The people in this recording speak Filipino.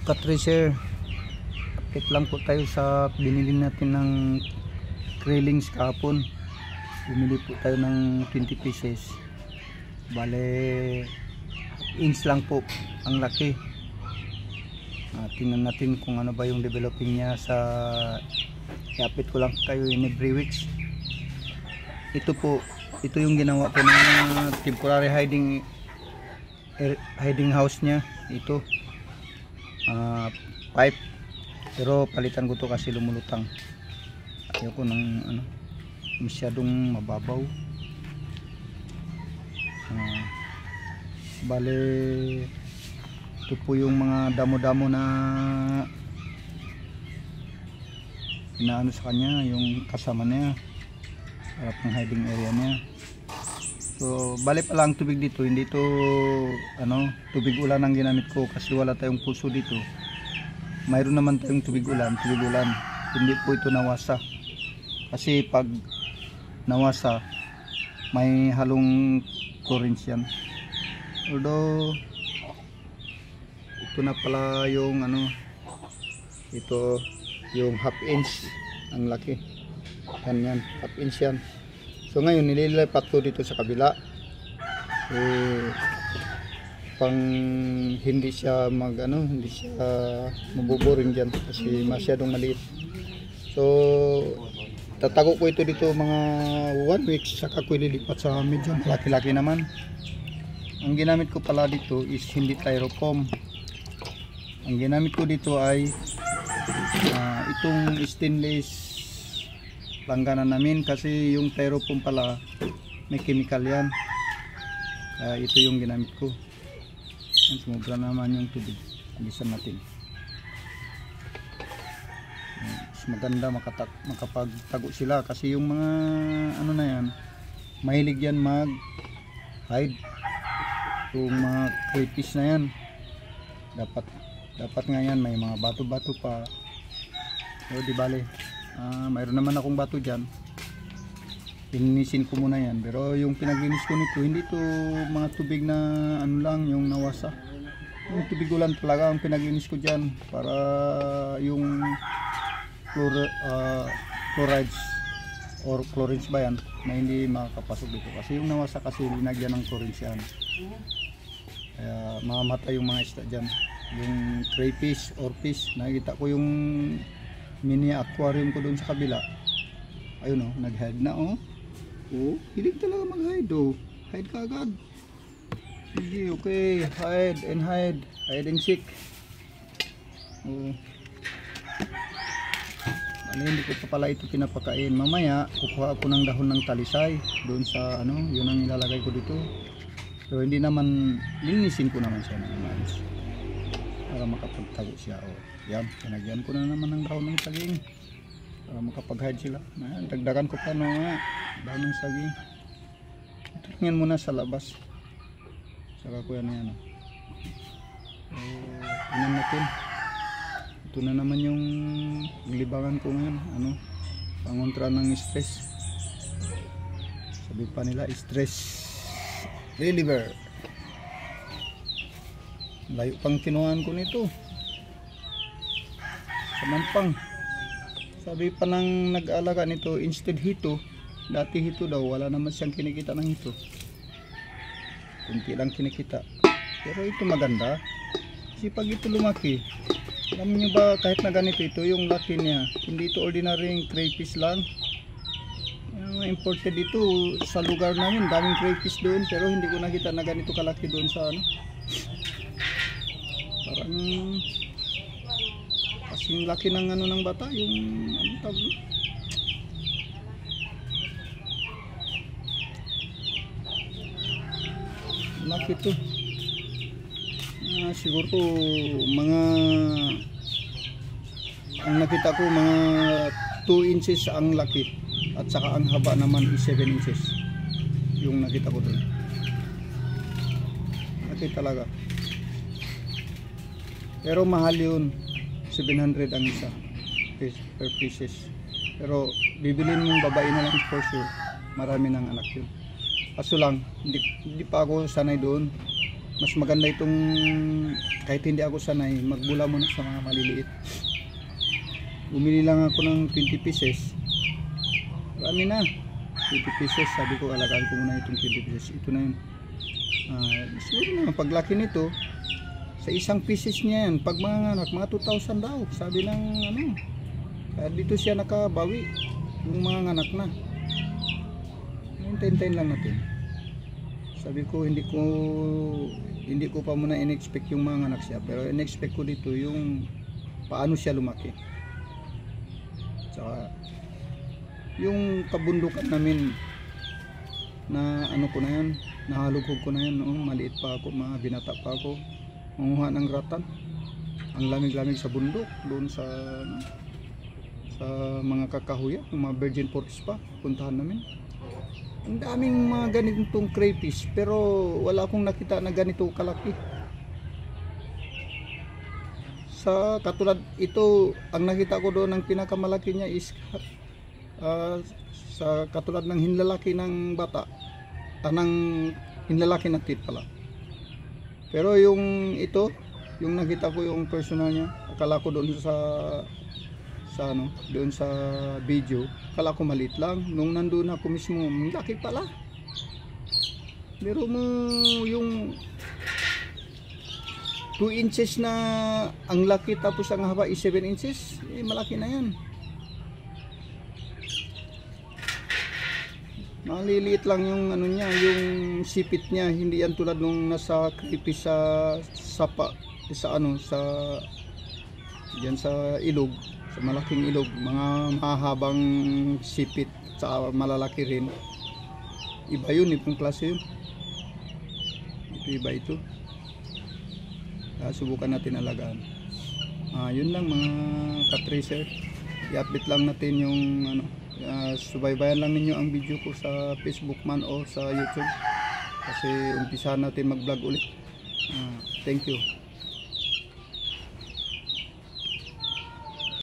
Katracer, update lang po tayo sa binili natin ng krillings kahapon. Bumili po tayo ng 20 pieces, bale inch lang po ang laki. Tingnan natin kung ano ba yung developing niya. I-update ko lang kayo in every weeks. Ito yung ginawa ko ng temporary hiding house niya. Ito pipe, pero palitan ko to kasi lumulutang. Ayoko ng masyadong mababaw. Bale ito po yung mga damo-damo na inaano sa kanya, yung kasama niya, harap ng hiding area niya. So bale pala ang tubig dito, hindi ito tubig ulan ang ginamit ko kasi wala tayong pulso dito. Mayroon naman tayong tubig ulan, hindi po ito nawasa. Kasi pag nawasa may halong chlorines yan. Although ito na pala yung ito yung half inch ang laki. Yan, half inch yan. So ngayon nililipat ko dito sa kabila, pang hindi siya hindi siya mabuboring dyan kasi masyadong maliit. So tatago ko ito dito mga 1 week, saka ko ililipat sa medyo laki-laki naman. Ang ginamit ko pala dito is hindi styrofoam. Ang ginamit ko dito ay itong stainless langganan namin, kasi yung styrofoam pala may chemical yan. Ito yung ginamit ko. Sumobra naman yung tubig, alisan natin. Mas maganda makapagtago sila kasi yung mga na yan, mahilig yan mag hide. Yung mga crayfish na yan, dapat nga yan may mga bato-bato pa. O di bale, mayroon naman akong bato dyan, pininisin ko muna yan. Pero yung pinaglinis ko nito, hindi to mga tubig na lang yung nawasa, yung tubig ulan talaga ang pinaglinis ko dyan, para yung chlorides or chlorines ba yan na hindi makakapasok dito. Kasi yung nawasa kasi linagyan ng chlorines yan, kaya mamamatay yung mga isda dyan, yung crayfish or fish. Nakikita ko yung mini aquarium ko doon sa kabila, ayun nag-hide na hilig talaga mag-hide hide ka agad. Sige, okay, hide and seek. Hindi ko pa pala ito pinapakain. Mamaya kukuha ako ng dahon ng talisay doon sa yun ang ilalagay ko dito. Pero hindi naman, linisin ko naman siya ng maayos para makapagtago siya. Yan, pinagyan ko na naman ng dahon ng saging para makapag-hide sila. Dagdagan ko pa dahon ng saging. Ito tingnan muna sa labas, saka ko yan. Tingnan natin. Ito na naman yung libangan ko ngayon, pangontra ng stress. Sabi pa nila stress reliever. Layo pang kinuhaan ko nito sa Mampang. Sabi pa ng nag-aalaga nito, instead hito, dati hito daw, wala naman siyang kinikita ng hito, kunti lang kinikita. Pero ito maganda kasi pag ito lumaki, alam nyo ba, kahit na ganito, ito yung laki niya, hindi ito ordinary crayfish lang. Imported dito sa lugar namin, daming crayfish doon, pero hindi ko nakita na ganito kalaki doon sa parang kasing laki ng ng bata, yung tawag, laki to. Siguro mga, ang nakita ko mga 2 inches ang laki, at saka ang haba naman is 7 inches yung nakita ko doon. Laki talaga, pero mahal yun, 700 ang isa per pieces. Pero bibilin mong babae na lang for sure, marami ng anak yun. Kaso lang hindi pa ako sanay doon. Mas maganda itong kahit hindi ako sanay, magbula muna sa mga maliliit. Bumili lang ako ng 20 pieces. Marami na. 20 pieces, sabi ko alagaan ko muna itong 20 pieces. Ito na yun. Siguro naman paglaki nito, sa isang pieces niya yan, pag mga anak, mga 2,000 daw, sabi ng ano. Kaya dito siya nakabawi, yung mga anak na. Hintayin lang natin. Sabi ko hindi ko pa muna in-expect yung mga anak siya, pero in-expect ko dito yung paano siya lumaki. Saka yung kabundukan namin na ano ko na yan, nahalugog ko na yan noong maliit pa ako, mga binata pa ako, manguha ng ratan. Ang lamig-lamig sa bundok doon sa mga kakahuya, mga virgin forest pa, puntahan namin. Ang daming mga ganitong crayfish, pero wala akong nakita na ganito kalaki. Sa katulad ito, ang nakita ko doon, ang pinakamalaki niya is sa katulad ng hinlalaki ng bata, ng hinlalaki ng tit pala. Pero yung ito, yung nakita ko yung personal niya, akala ko doon doon sa video, akala ko maliit lang. Nung nandun ako mismo, laki pala. Pero mo yung 2 inches na ang laki, tapos ang haba is 7 inches, malaki na yan. Maliliit lang yung ano niya, yung sipit niya, hindi yan tulad nung nasa creepy sa diyan sa ilog, sa malaking ilog, mga mahabang sipit, sa malalaki rin. Iba yun, ibang klase yun. Iba ito. Subukan natin alagaan. Yun lang mga ka-tracer, i-update lang natin yung ano. Subaybayan lang ninyo ang video ko sa Facebook man o sa YouTube, kasi umpisahan natin mag vlog ulit. Thank you.